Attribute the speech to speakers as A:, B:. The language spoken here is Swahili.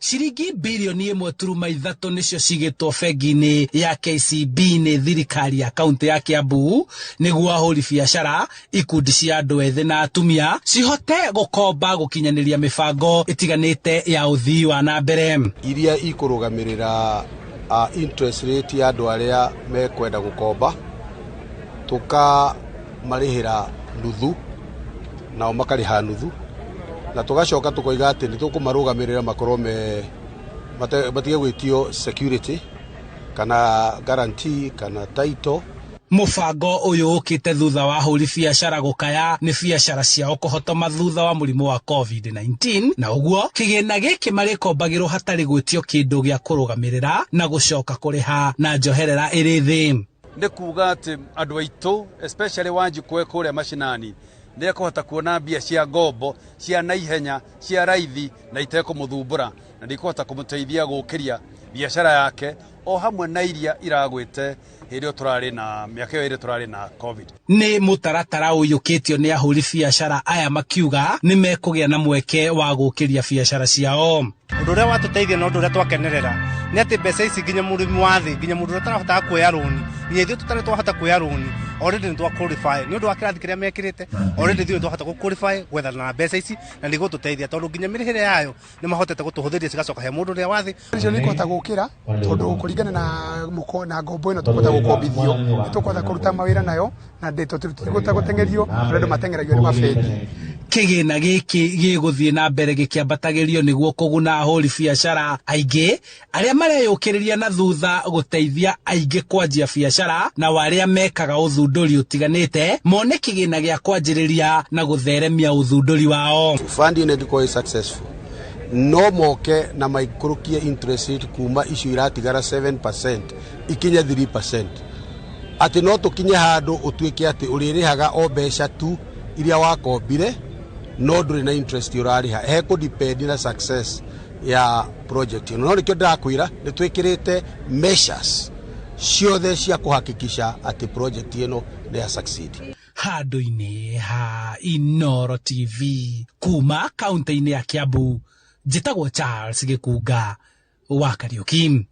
A: Ciringi bilioni 1.3 nicio cigitwo bengi-ini ya KCB ni thirikari ya kaunti ya Kiambu niguo ahuri biashara ikundi cia andu ethĩ na atumia cihote gukomba gukinyaniria mibango itiganite ya uthii wa na mbere
B: iria ikurugamirira interest rate ya andu aria mekwenda gukomba tuka marihira nuthu nao makariha nuthu na tugacoka tukoiga ati ni tukumarugamirira makorwo batige gwitio security kana guarantee kana title.
A: Mubango uyu ukite thutha wa ahuri biashara gukaya ni biashara ciao kuhotoma thutha wa murimu wa COVID-19 na uguo kigina giki marikombagirwo hatari gwitio kindu gia kurugamirira na gucoka kuriha na njoherera iri thi.
C: Ndi kuga ati andu aitu especially wanji kuria mashinani ndia kuhota kuona bia cia ngombo cia naihenya cia raithi na iteko muthumbura na ndikuhota kumuteithia gukiria biashara yake o hamwe na iria iragwite hirio turari na miaka yo ire turari na COVID.
A: Ni mutaratara uyukitio ni ahuri biashara aya makiuga ni mekugia na mweke wa gukiria biashara ciao.
D: Undu uria watuteithia no undu uria twakenerera ni ati mbeca ici nginya murimi wa thi nginya mundu utarahota kuoya loan ni ithu tutare twahota kuoya loan already ni twa qualify ni undu wa kirathi kiria mekirite already thio twahota ku qualify gwetha na mbeca ici na nigo tuteithia tondu nginya mirihire yayo ni mahotete gutuhuthiria cigacoka he mundu uria wa thi
E: icio ni kuhota gukira tondu kuringana na muko na ngombo ino tukuhota gukombithio ni tukuhota kuruta mawira nayo na ndeto tukuhota gutengerio andu matengeragio ni mabengi.
A: Kigina giki giguthie na mbere gikiambatagirio niguo kuguna ahuri biashara aingi aria mareyukiriria na thutha guteithia aingi kwanjia biashara na waria mekaga uthunduri utiganite mone kigina gia kwanjiriria na gutheremia uthunduri wao.
B: Funding ndiko successful no moke na maikurukie interest rate kuma issue iratigara 7% ikinya 3%. Ati no tukinye handu utwike ati uririhaga o mbeca tu iria wakombire no nduri na interest urariha he ku depend na success ya project no rikyo ndakwira ni twikirite measures ciothe cia kuhakikisha ati project ino ni ya succeed.
A: Handu-ini ha Inooro TV kuma kaunti-ini ya Kiambu njitagwo Charles Gikunga wa Kariuki.